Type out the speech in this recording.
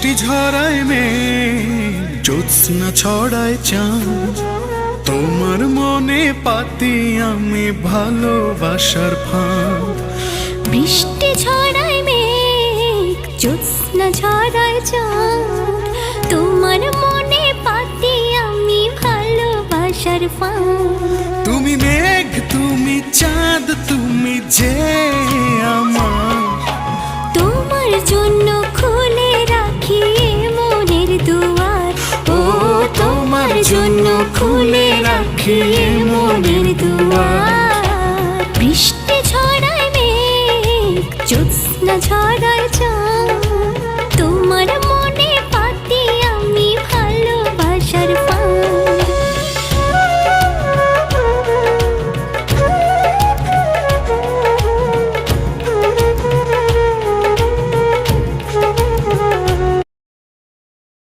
বৃষ্টি ঝরায় মেঘ, জ্যোৎস্না ছড়ায় চাঁদ, তোমার মনে পাতি আমি ভালোবাসার ফাঁদ। বৃষ্টি ঝরায় মেঘ, জ্যোৎস্না ঝরায় চাঁদ, তোমার মনে পাতি আমি ভালোবাসার ফাঁদ। তুমি মেঘ, তুমি চাঁদ, তুমি যে আমার, তোমার জন্য খুলে রাখি মনের দুয়ার। ও তোমার জন্য খুলে রাখি